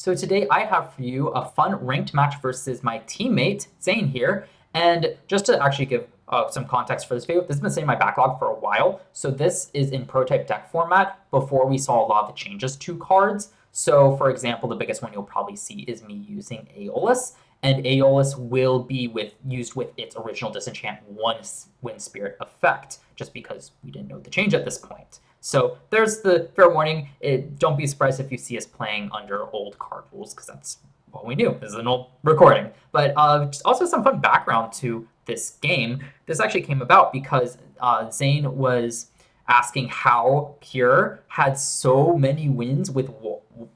So today I have for you a fun ranked match versus my teammate, Zane here. And just to actually give some context for this video, this has been sitting in my backlog for a while. So this is in prototype deck format before we saw a lot of the changes to cards. So for example, the biggest one you'll probably see is me using Aeolus. And Aeolus will be used with its original disenchant one wind spirit effect, just because we didn't know the change at this point. So there's the fair warning. Don't be surprised if you see us playing under old card rules, because that's what we knew. This is an old recording. But also some fun background to this game. This actually came about because Zane was asking how Pure had so many wins with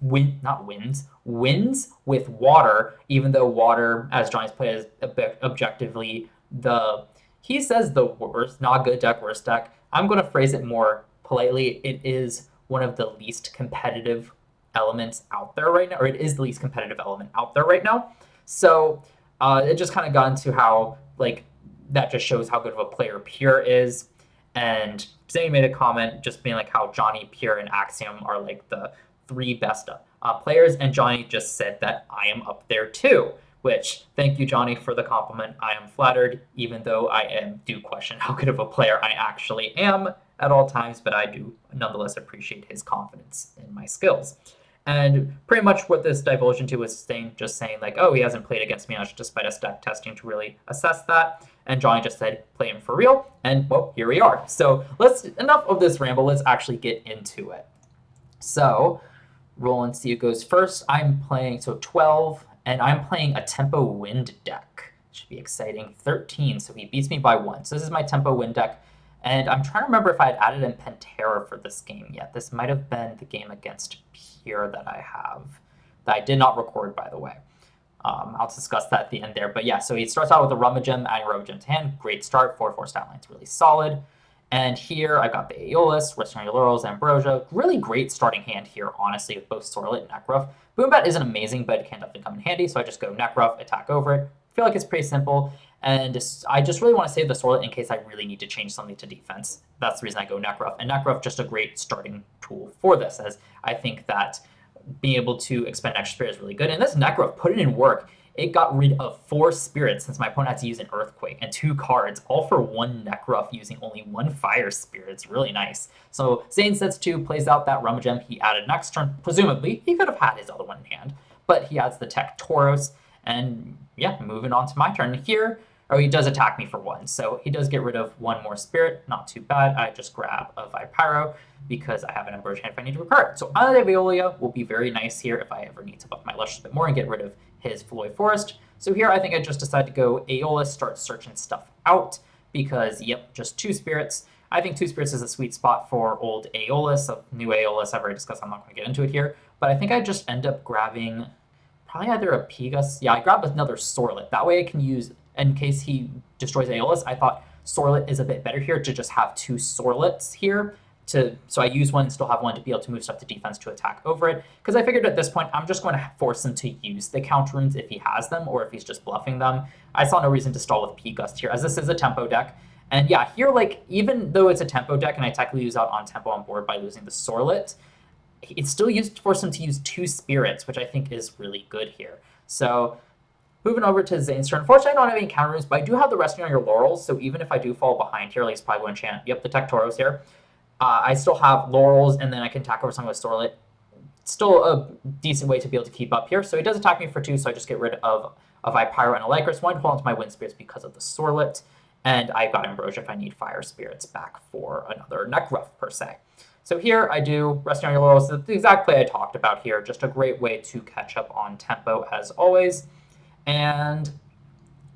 wins with water, even though water, as Johnny's played, is objectively he says the worst, not good deck, worst deck. I'm going to phrase it more politely. It is one of the least competitive elements out there right now, or it is the least competitive element out there right now. So it just kind of got into how, like, that just shows how good of a player Pure is. And Zane made a comment just being like how Johnny, Pure, and Axiom are like the three best players. And Johnny just said that I am up there too, which, thank you, Johnny, for the compliment. I am flattered, even though I do question how good of a player I actually am at all times, but I do nonetheless appreciate his confidence in my skills. And pretty much what this divulged into was just saying like, oh, he hasn't played against me much despite us deck testing to really assess that. And Johnny just said, play him for real. And well, here we are. So enough of this ramble. Let's actually get into it. So roll and see who goes first. I'm playing, 12, and I'm playing a tempo wind deck. Should be exciting. 13, so he beats me by 1. So this is my tempo wind deck. And I'm trying to remember if I had added in Pantera for this game yet. This might have been the game against Pure that I have, that I did not record, by the way. I'll discuss that at the end there. But yeah, so he starts out with a Rummagem, adding Rummagem to hand. Great start. 4/4 stat line's really solid. And here I got the Aeolus, Resting on Your Laurels, Ambrosia. Really great starting hand here, honestly, with both Sorlet and Nekruff. Boombat isn't amazing, but it can definitely come in handy. So I just go Nekruff, attack over it. I feel like it's pretty simple. And I just really want to save the Sorlet in case I really need to change something to defense. That's the reason I go Nekruff. And Nekruff, just a great starting tool for this, as I think that being able to expend extra spirit is really good. And this Nekruff, put it in work. It got rid of 4 spirits since my opponent had to use an Earthquake, and 2 cards, all for 1 Nekruff using only 1 fire spirit. It's really nice. So Zane sets 2, plays out that Rummagem he added next turn. Presumably, he could have had his other one in hand, but he adds the Tech Tauros. And yeah, moving on to my turn here. Oh, he does attack me for 1, so he does get rid of 1 more spirit. Not too bad. I just grab a Vipyro because I have an Ambrosia hand if I need to recur it. So Island of Aeolia will be very nice here if I ever need to buff my Lush a bit more and get rid of his Floy Forest. So here I think I just decide to go Aeolus, start searching stuff out because, yep, just 2 spirits. I think 2 spirits is a sweet spot for old Aeolus. Of new Aeolus I've already discussed. I'm not going to get into it here. But I think I just end up grabbing probably either a Pegas. Yeah, I grabbed another Sorlet. That way I can use, in case he destroys Aeolus, I thought Sorlet is a bit better here to just have 2 Sorlets here. So I use 1 and still have 1 to be able to move stuff to defense to attack over it. Because I figured at this point, I'm just going to force him to use the counter runes if he has them, or if he's just bluffing them. I saw no reason to stall with P-Gust here, as this is a tempo deck. And yeah, here, like, even though it's a tempo deck and I technically lose out on tempo on board by losing the Sorlet, it's still used to force him to use 2 spirits, which I think is really good here. So moving over to Zane's turn. Unfortunately, I don't have any counter runes, but I do have the Resting on Your Laurels, so even if I do fall behind here, like he's probably going to enchant, yep, the Tech Tauros here. I still have Laurels, and then I can attack over something with Sorlet. Still a decent way to be able to keep up here. So he does attack me for 2, so I just get rid of a Vipyro and a Lycris. Wanted to hold onto my Wind Spirits because of the Sorlet, and I've got Ambrosia if I need Fire Spirits back for another Nekruff, per se. So here I do Resting on Your Laurels, the exact play I talked about here. Just a great way to catch up on tempo, as always. And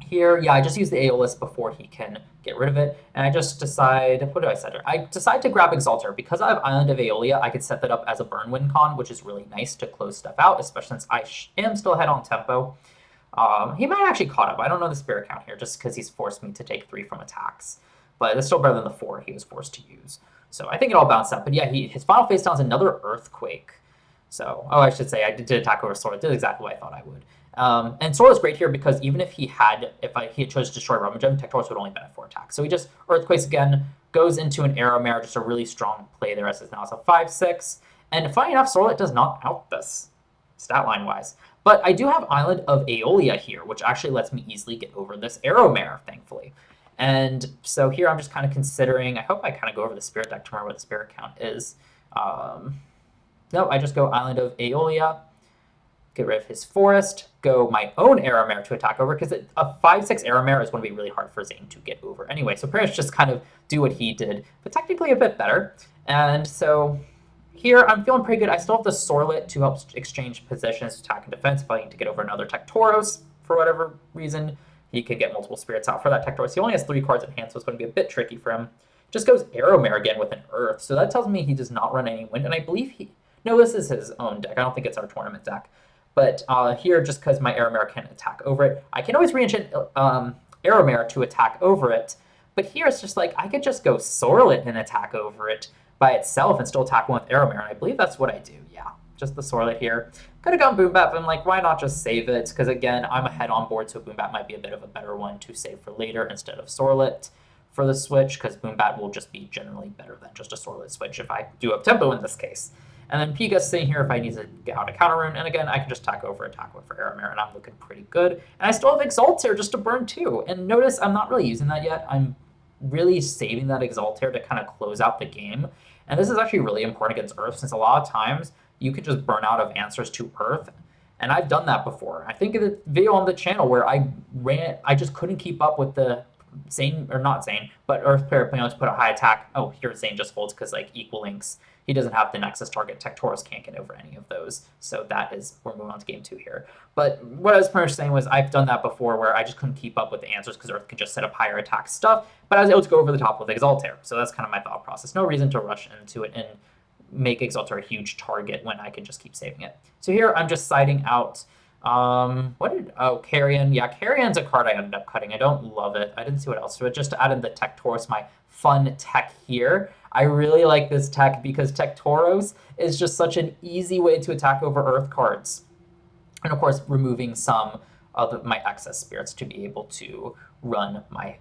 here, yeah, I just use the Aeolus before he can get rid of it. And I just decide, what do I set her? I decide to grab Exalter. Because I have Island of Aeolia, I could set that up as a burn win con, which is really nice to close stuff out, especially since I am still ahead on tempo. He might actually caught up. I don't know the spirit count here, just because he's forced me to take 3 from attacks. But it's still better than the 4 he was forced to use. So I think it all bounced out. But yeah, his final face down is another Earthquake. So, I should say, I did attack over Sword. I did exactly what I thought I would. And Sword is great here because even if he had chose to destroy Rummagem, Tech Tauros would only benefit 4 attacks. So he just Earthquakes again, goes into an Arrow Mare, just a really strong play there as now it's a 5/6. And funny enough, Sorlet does not out this. stat line wise. But I do have Island of Aeolia here, which actually lets me easily get over this Arrow Mare, thankfully. And so here I'm just kind of considering, I hope I kind of go over the spirit deck to remember what the spirit count is. No, I just go Island of Aeolia, get rid of his forest, go my own Arrow Mare to attack over, because a 5/6 Arrow Mare is going to be really hard for Zane to get over anyway. So pretty much just kind of do what he did, but technically a bit better. And so here I'm feeling pretty good. I still have the Sorlet to help exchange positions, attack and defense, if I need to get over another Tectoros for whatever reason. He could get multiple spirits out for that Tectoros. He only has 3 cards in hand, so it's going to be a bit tricky for him. Just goes Arrow Mare again with an Earth, so that tells me he does not run any Wind, and I believe no, this is his own deck. I don't think it's our tournament deck. But here, just because my Arrow Mare can attack over it, I can always re-enchant Arrow Mare to attack over it. But here it's just like, I could just go Sorlet and attack over it by itself and still attack one with Arrow Mare, and I believe that's what I do, yeah. Just the Sorlet here. Could have gone Boom Bat, but I'm like, why not just save it? Because again, I'm ahead on board, so Boom Bat might be a bit of a better one to save for later instead of Sorlet for the switch, because Boom Bat will just be generally better than just a Sorlet switch if I do up tempo in this case. And then Piga sitting here if I need to get out a counter rune. And again, I can just attack over, attack one for Arrow Mare, and I'm looking pretty good. And I still have Exalt here just to burn 2. And notice I'm not really using that yet. I'm really saving that Exalt here to kind of close out the game. And this is actually really important against Earth, since a lot of times you could just burn out of answers to Earth. And I've done that before. I think of the video on the channel where I just couldn't keep up with the Zane, or not Zane, but Earth player playing to put a high attack. Oh, here Zane just folds because like equal links. He doesn't have the Nexus target. Tectoros can't get over any of those. So that is, we're moving on to game 2 here. But what I was pretty much saying was I've done that before where I just couldn't keep up with the answers because Earth can just set up higher attack stuff, but I was able to go over the top with Exaltair. So that's kind of my thought process. No reason to rush into it and make Exaltair a huge target when I can just keep saving it. So here I'm just siding out, Carrion. Yeah, Carrion's a card I ended up cutting. I don't love it. I didn't see what else to it. Just added the Tectoros, my fun tech here. I really like this tech because Tectoros is just such an easy way to attack over Earth cards. And of course, removing some of my excess spirits to be able to run my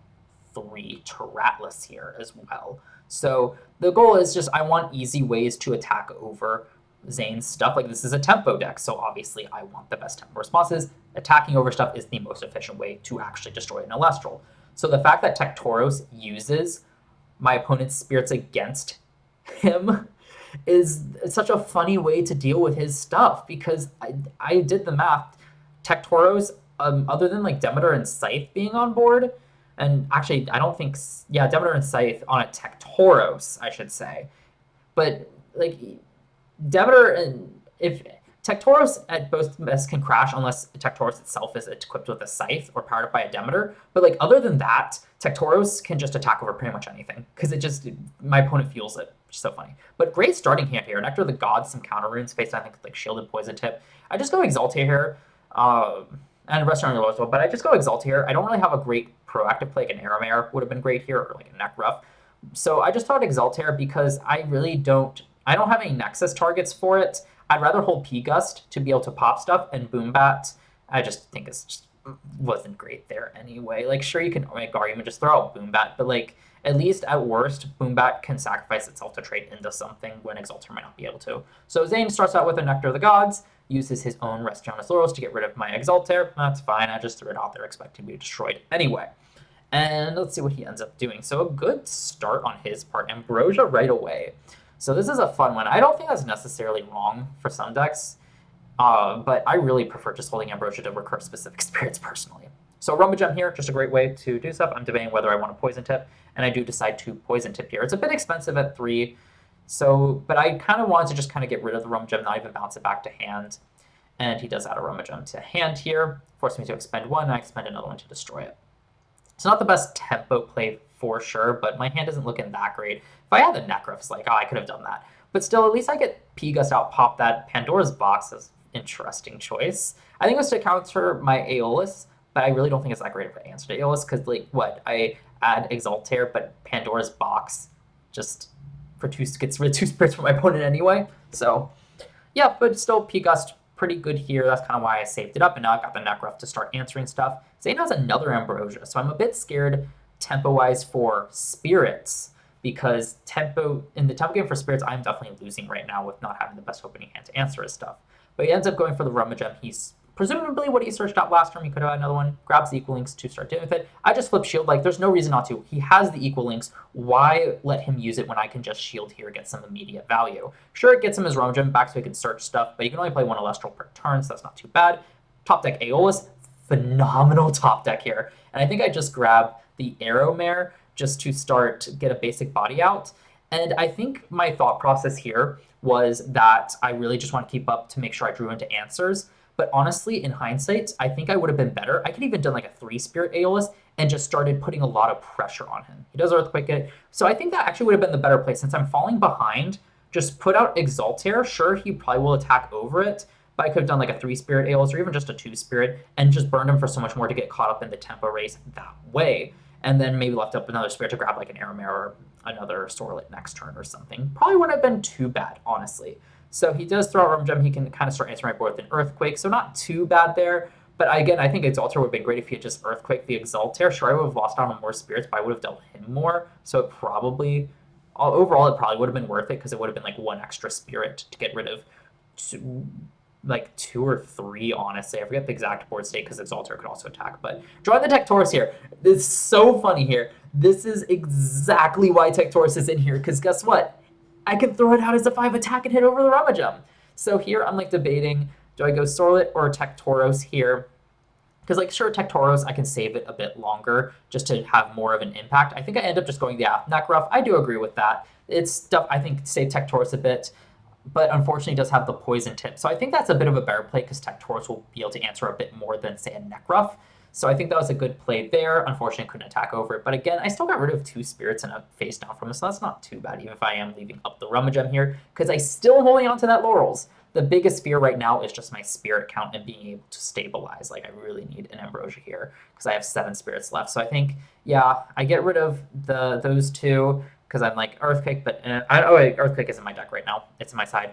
3 Terratlus here as well. So the goal is just I want easy ways to attack over Zane's stuff. Like, this is a tempo deck, so obviously I want the best tempo responses. Attacking over stuff is the most efficient way to actually destroy an Elestral. So the fact that Tectoros uses my opponent's spirits against him is such a funny way to deal with his stuff, because I did the math. Tectoros, other than like Demeter and Scythe being on board, and actually I don't think, yeah, Demeter and Scythe on a Tectoros, I should say. But like Demeter, and if Tectoros at both best can crash unless Tectoros itself is equipped with a Scythe or powered up by a Demeter. But like other than that, Tectoros can just attack over pretty much anything because it just, my opponent feels it. Which is so funny. But great starting hand here. Nectar of the Gods, some counter runes faced, I think, like Shielded Poison Tip. I just go Exaltair here, and Restaurant Your as well. But I just go Exaltair here. I don't really have a great proactive play. Like an Arrow Mare would have been great here, or like a Neck Rough. So I just thought Exaltair because I don't have any Nexus targets for it. I'd rather hold P-Gust to be able to pop stuff, and Boom Bat, I just think it's just wasn't great there anyway. Like, sure, you can make argument, just throw out Boom Bat, but like, at least at worst, Boom Bat can sacrifice itself to trade into something when Exaltair might not be able to. So Zane starts out with a Nectar of the Gods, uses his own Restoration's Laurels to get rid of my Exaltair. That's fine, I just threw it out there expecting to be destroyed anyway. And let's see what he ends up doing. So a good start on his part. Ambrosia right away. So this is a fun one. I don't think that's necessarily wrong for some decks, but I really prefer just holding Ambrosia to recur specific spirits personally. So Rummagem here, just a great way to do stuff. I'm debating whether I want to Poison Tip, and I do decide to Poison Tip here. It's a bit expensive at 3, so but I kind of wanted to just kind of get rid of the Rummagem, not even bounce it back to hand. And he does add a Rummagem to hand here, forcing me to expend 1, and I expend another 1 to destroy it. It's not the best tempo play for sure, but my hand isn't looking that great. If I had the Necrof, it's like, oh, I could have done that. But still, at least I get P-Gust out, pop that. Pandora's Box is an interesting choice. I think it was to counter my Aeolus, but I really don't think it's that great of an answer to Aeolus, because, like, what? I add Exaltair, but Pandora's Box just gets rid of 2 spirits from my opponent anyway. So, yeah, but still, P-Gust pretty good here. That's kind of why I saved it up, and now I've got the Necrof to start answering stuff. Zane has another Ambrosia, so I'm a bit scared tempo-wise for spirits, because in the tempo game for spirits, I'm definitely losing right now with not having the best opening hand to answer his stuff. But he ends up going for the Rummagem. He's presumably what he searched out last turn. He could have had another one. Grabs the equal links to start dealing with it. I just flip shield. Like, there's no reason not to. He has the equal links. Why let him use it when I can just shield here, get some immediate value? Sure, it gets him his Rummagem back so he can search stuff, but you can only play one Elestral per turn, so that's not too bad. Top deck Aeolus, phenomenal top deck here. And I think I just grab the Arrow Mare just to start get a basic body out. And I think my thought process here was that I really just want to keep up to make sure I drew into answers. But honestly, in hindsight, I think I would have been better. I could even done like a 3-spirit Aeolus and just started putting a lot of pressure on him. He does Earthquake it. So I think that actually would have been the better play. Since I'm falling behind, just put out Exaltair. Sure, he probably will attack over it, but I could have done like a 3-spirit Aeolus or even just a 2-spirit and just burned him for so much more to get caught up in the tempo race that way. And then maybe left up another spirit to grab like an Aramare or another Sorlet next turn or something. Probably wouldn't have been too bad, honestly. So he does throw out Rummagem. He can kind of start answering my board with an Earthquake, so not too bad there. But again, I think Exaltair would have been great if he had just Earthquake the Exaltair. Sure, I would have lost out on more spirits, but I would have dealt him more. So it probably, overall, it probably would have been worth it because it would have been like one extra spirit to get rid of like 2 or 3, honestly. I forget the exact board state because Exaltair could also attack. But drawing the Tectorus here. It's so funny here. This is exactly why Tectorus is in here, because guess what? I can throw it out as a 5 attack and hit over the Rummagem. So here I'm like debating, do I go Sorlet or Tectorus here? Because like, sure, Tectorus, I can save it a bit longer just to have more of an impact. I think I end up just going, yeah, Nekruff. I do agree with that. It's stuff, I think, save Tectorus a bit, but unfortunately does have the poison tip. So I think that's a bit of a better play because Tectorus will be able to answer a bit more than, say, a Nekruff. So I think that was a good play there. Unfortunately, I couldn't attack over it. But again, I still got rid of 2 spirits and a face down from it, so that's not too bad, even if I am leaving up the Rummagem here, because I still am holding on to that Laurels. The biggest fear right now is just my spirit count and being able to stabilize. Like, I really need an Ambrosia here because I have 7 spirits left. So I think, yeah, I get rid of those 2 because I'm like Earthquake, but Earthquake is in my deck right now. It's in my side.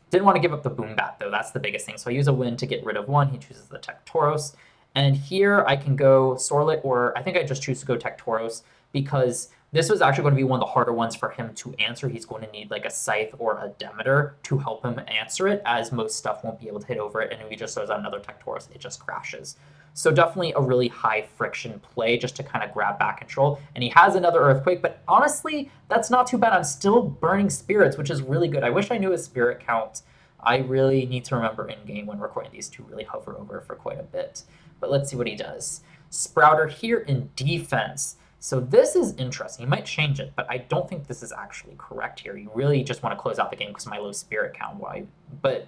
Didn't want to give up the Boom Bat, though. That's the biggest thing. So I use a Wind to get rid of 1. He chooses the Tectorus. And here I can go Sorlet, or I think I just choose to go Tectorus because this was actually going to be one of the harder ones for him to answer. He's going to need like a Scythe or a Demeter to help him answer it, as most stuff won't be able to hit over it. And if he just throws out another Tectorus, it just crashes. So definitely a really high friction play just to kind of grab back control. And he has another Earthquake, but honestly, that's not too bad. I'm still burning spirits, which is really good. I wish I knew his spirit count. I really need to remember in-game when recording these to really hover over for quite a bit. But let's see what he does. Sprouter here in defense. So this is interesting. He might change it, but I don't think this is actually correct here. You really just want to close out the game because of my low spirit count. Why? But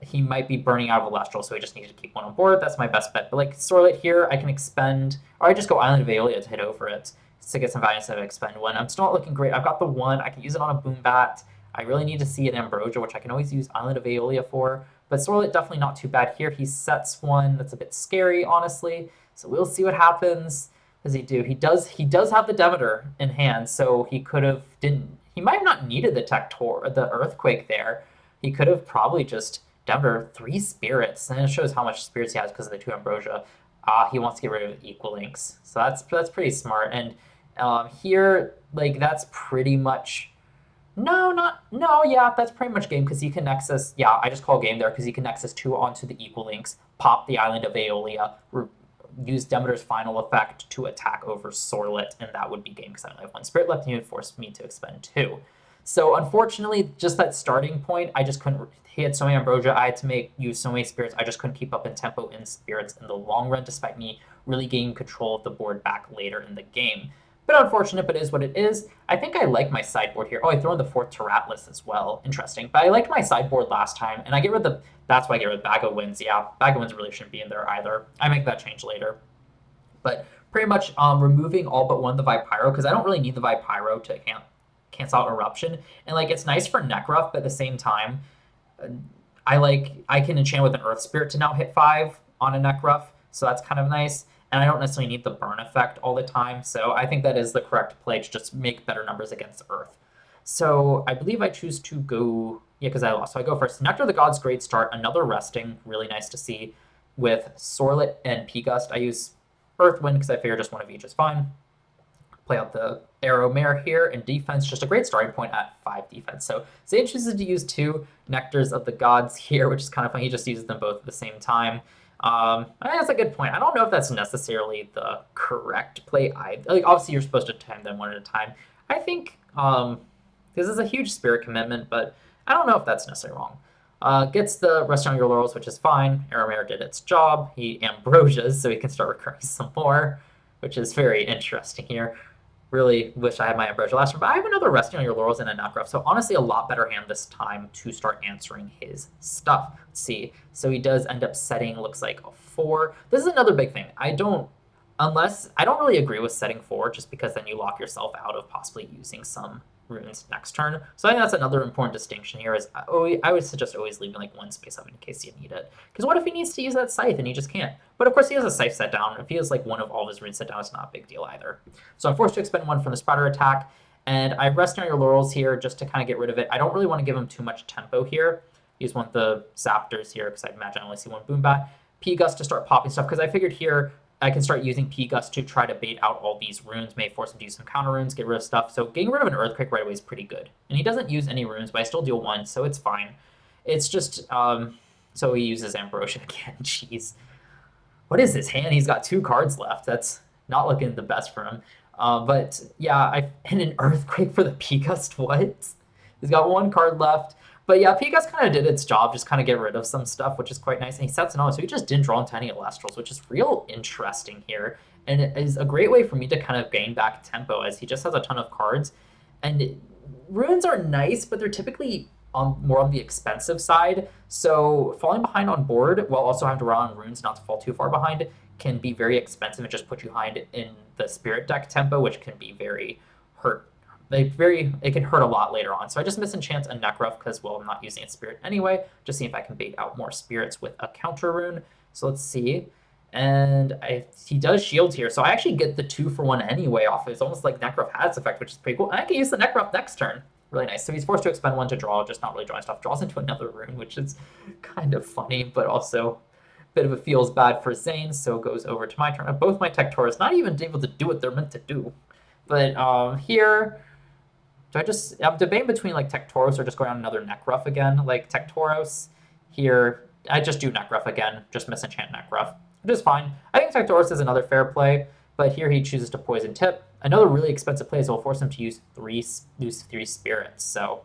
he might be burning out of Elestral, so he just needs to keep one on board. That's my best bet. But like Sorlet here, I can expend, or I just go Island of Aeolia to hit over it to get some value instead of expend 1. I'm still not looking great. I've got the 1. I can use it on a Boom Bat. I really need to see an Ambrosia, which I can always use Island of Aeolia for. But Sorlet definitely not too bad here. He sets 1. That's a bit scary, honestly. So we'll see what happens. Does he do? He does have the Demeter in hand, so he could have he might have not needed the Earthquake there. He could have probably just Demeter 3 spirits, and it shows how much spirits he has because of the 2 Ambrosia. He wants to get rid of equal links, so that's pretty smart. And here, like, that's pretty much yeah, that's pretty much game because he can Nexus. Yeah, I just call game there because he can Nexus 2 onto the equal links, pop the Island of Aeolia, use Demeter's final effect to attack over Sorlet, and that would be game because I only have 1 spirit left, and he would force me to expend 2. So unfortunately, just that starting point, I just couldn't. He had so many Ambrosia, I had to use so many spirits, I just couldn't keep up in tempo in spirits in the long run, despite me really gaining control of the board back later in the game. But unfortunate, but it is what it is. I think I like my sideboard here. Oh, I throw in the 4th Teratlus as well. Interesting. But I liked my sideboard last time, and I get rid of that's why I get rid of Bag of Winds. Yeah, Bag of Winds really shouldn't be in there either. I make that change later. But pretty much removing all but 1 of the Vipyro, because I don't really need the Vipyro to cancel out Eruption. And like, it's nice for Nekruff, but at the same time, I can enchant with an Earth Spirit to now hit 5 on a Nekruff, so that's kind of nice. And I don't necessarily need the burn effect all the time, so I think that is the correct play to just make better numbers against Earth. So I believe I choose to go, yeah, because I lost. So I go first. Nectar of the Gods, great start. Another resting, really nice to see. With Sorlet and P-Gust, I use Earthwind because I figure just one of each is fine. play out the Arrow Mare here in defense, just a great starting point at 5 defense. So Zane chooses to use 2 Nectars of the Gods here, which is kind of funny. He just uses them both at the same time. I think that's a good point. I don't know if that's necessarily the correct play. Like, obviously, you're supposed to time them one at a time. I think this is a huge spirit commitment, but I don't know if that's necessarily wrong. Gets the Rest on Your Laurels, which is fine. Aramare did its job. He ambrosias, so he can start recurring some more, which is very interesting here. Really wish I had my Ambrosia last turn, but I have another Resting on Your Laurels and a Nutgruff, so honestly a lot better hand this time to start answering his stuff. Let's see. So he does end up setting, looks like, a 4. This is another big thing. I don't really agree with setting 4, just because then you lock yourself out of possibly using some runes next turn. So I think that's another important distinction here is I would suggest always leaving like 1 space up in case you need it. Because what if he needs to use that Scythe and he just can't? But of course he has a Scythe set down. If he has like one of all of his runes set down, it's not a big deal either. So I'm forced to expend 1 from the Spider attack. And I rest on your laurels here just to kind of get rid of it. I don't really want to give him too much tempo here. Use one of the Zaptors here because I imagine I only see 1 Boombat. P-Gust to start popping stuff because I figured here I can start using P-Gust to try to bait out all these runes, may force him to use some counter runes, get rid of stuff. So getting rid of an Earthquake right away is pretty good. And he doesn't use any runes, but I still deal 1, so it's fine. It's just, so he uses Ambrosia again. Jeez. What is this hand? He's got 2 cards left. That's not looking the best for him. But yeah, and an Earthquake for the P-Gust, what? He's got 1 card left. But yeah, P-Gust kind of did its job, just kind of get rid of some stuff, which is quite nice. And he sets another, so he just didn't draw into any Elestrals, which is real interesting here. And it is a great way for me to kind of gain back tempo, as he just has a ton of cards. And runes are nice, but they're typically more on the expensive side. So falling behind on board, while also having to rely on runes not to fall too far behind, can be very expensive and just put you behind in the Spirit deck tempo, which can be very hurt. It can hurt a lot later on. So I just misenchant a Necruff because, well, I'm not using its Spirit anyway. Just see if I can bait out more Spirits with a counter rune. So let's see. And he does shield here. So I actually get the 2-for-1 anyway off. It's almost like Necruff has effect, which is pretty cool. And I can use the Necruff next turn. Really nice. So he's forced to expend 1 to draw, just not really drawing stuff. Draws into another rune, which is kind of funny, but also a bit of a feels bad for Zane. So goes over to my turn. Both my Tectoras not even able to do what they're meant to do. But here... I'm debating between like Tectoros or just going on another Necruff again. Like Tectoros here, I just do Necruff again, just misenchant Necruff, which is fine. I think Tectoros is another fair play, but here he chooses to Poison Tip. Another really expensive play is it will force him to use 3 Spirits, so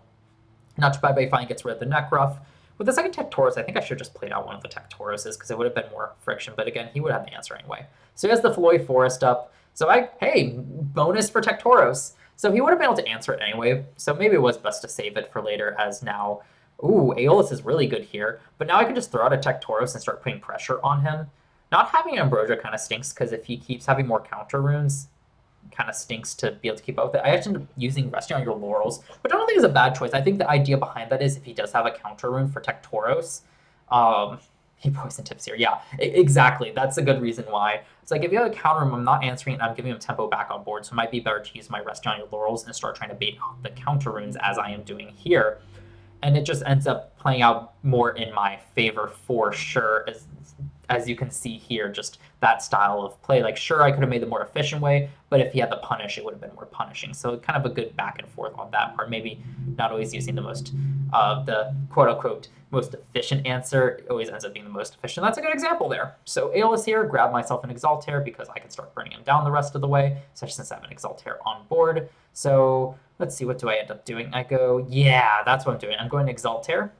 not too bad, but he finally gets rid of the Necruff. With the second Tectoros, I think I should have just played out one of the Tectoroses because it would have been more friction, but again, he would have the answer anyway. So he has the Floy Forest up, so hey, bonus for Tectoros. So he would have been able to answer it anyway, so maybe it was best to save it for later, as now, ooh, Aeolus is really good here, but now I can just throw out a Tectoros and start putting pressure on him. Not having Ambrosia kind of stinks, because if he keeps having more counter runes, kind of stinks to be able to keep up with it. I actually end up using Resting on Your Laurels, which I don't think is a bad choice. I think the idea behind that is if he does have a counter rune for Tectoros, he Poison Tips here. Yeah, exactly. That's a good reason why. It's like if you have a counter room, I'm not answering it, and I'm giving him tempo back on board, so it might be better to use my Resting on Your Laurels and start trying to bait out the counter runes as I am doing here. And it just ends up playing out more in my favor for sure, as you can see here, just that style of play. Like, sure, I could have made the more efficient way, but if he had the punish, it would have been more punishing. So kind of a good back and forth on that part. Maybe not always using the quote-unquote most efficient answer. It always ends up being the most efficient. That's a good example there. So Aeolus here, grab myself an Exaltair because I can start burning him down the rest of the way, especially since I have an Exaltair on board. So let's see, what do I end up doing? I go, yeah, that's what I'm doing. I'm going to Exaltair.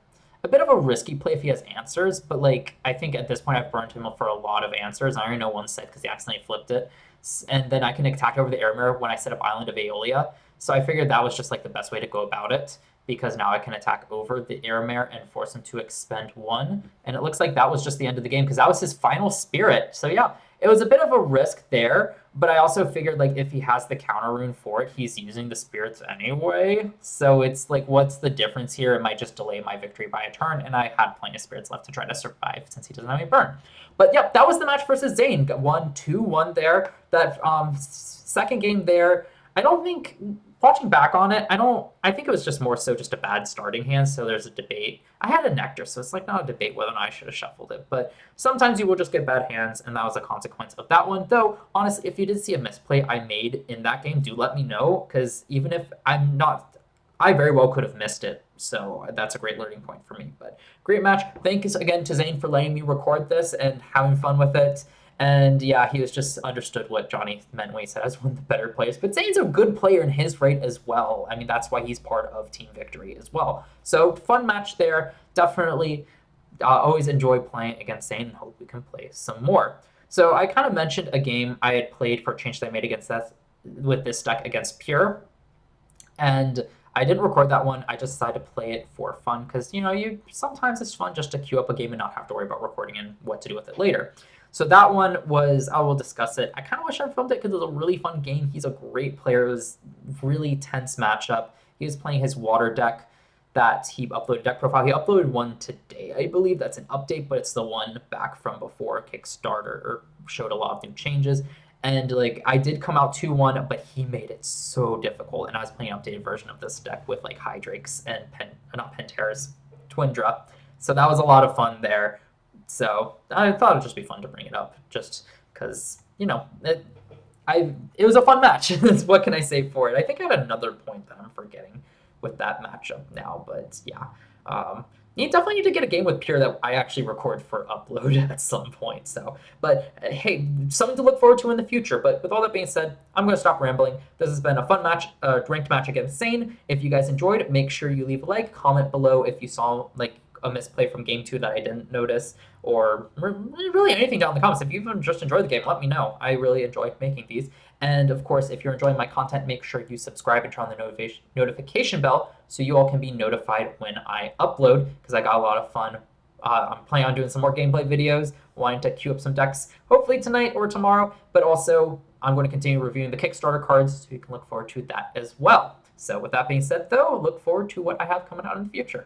A bit of a risky play if he has answers, but like I think at this point I've burned him for a lot of answers. I already know one set because he accidentally flipped it. And then I can attack over the Air Mirror when I set up Island of Aeolia. So I figured that was just like the best way to go about it, because now I can attack over the Air Mirror and force him to expend 1. And it looks like that was just the end of the game because that was his final Spirit. So yeah, it was a bit of a risk there, but I also figured like if he has the counter rune for it, he's using the Spirits anyway. So it's like, what's the difference here? It might just delay my victory by a turn, and I had plenty of Spirits left to try to survive since he doesn't have any burn. But yep, that was the match versus Zane. Got 1-2-1 there. That second game there, I don't think watching back on it, I think it was just more so just a bad starting hand. So there's a debate. I had a nectar, so it's like not a debate whether or not I should have shuffled it. But sometimes you will just get bad hands, and that was a consequence of that one. Though honestly, if you did see a misplay I made in that game, do let me know, because even if I'm not, I very well could have missed it. So that's a great learning point for me. But great match. Thanks again to Zane for letting me record this and having fun with it. And yeah, he was just understood what Johnny meant when he said I was one of the better players. But Zane's a good player in his right as well. I mean, that's why he's part of Team Victory as well. So fun match there. Definitely always enjoy playing against Zane and hope we can play some more. So I kind of mentioned a game I had played for a change that I made against that with this deck against Pure. And I didn't record that one. I just decided to play it for fun because you sometimes it's fun just to queue up a game and not have to worry about recording and what to do with it later. So that one was I will discuss it. I kind of wish I filmed it because it was a really fun game. He's a great player. It was really tense matchup. He was playing his water deck that he uploaded deck profile. He uploaded one today, I believe. That's an update, but it's the one back from before Kickstarter or showed a lot of new changes. And like I did come out 2-1, but he made it so difficult. And I was playing an updated version of this deck with like Hydrakes and not Pentaras, Twindra. So that was a lot of fun there. So I thought it'd just be fun to bring it up, just because it was a fun match. What can I say for it? I think I had another point that I'm forgetting with that matchup now, but yeah. You definitely need to get a game with Pure that I actually record for upload at some point. So, but hey, something to look forward to in the future. But with all that being said, I'm going to stop rambling. This has been a fun match, ranked match against Zane. If you guys enjoyed, make sure you leave a like, comment below if you saw like a misplay from game 2 that I didn't notice, or really anything down in the comments. If you've just enjoyed the game, let me know. I really enjoy making these. And of course, if you're enjoying my content, make sure you subscribe and turn on the notification bell so you all can be notified when I upload, because I got a lot of fun. I'm planning on doing some more gameplay videos, wanting to queue up some decks, hopefully tonight or tomorrow, but also I'm going to continue reviewing the Kickstarter cards, so you can look forward to that as well. So with that being said, though, look forward to what I have coming out in the future.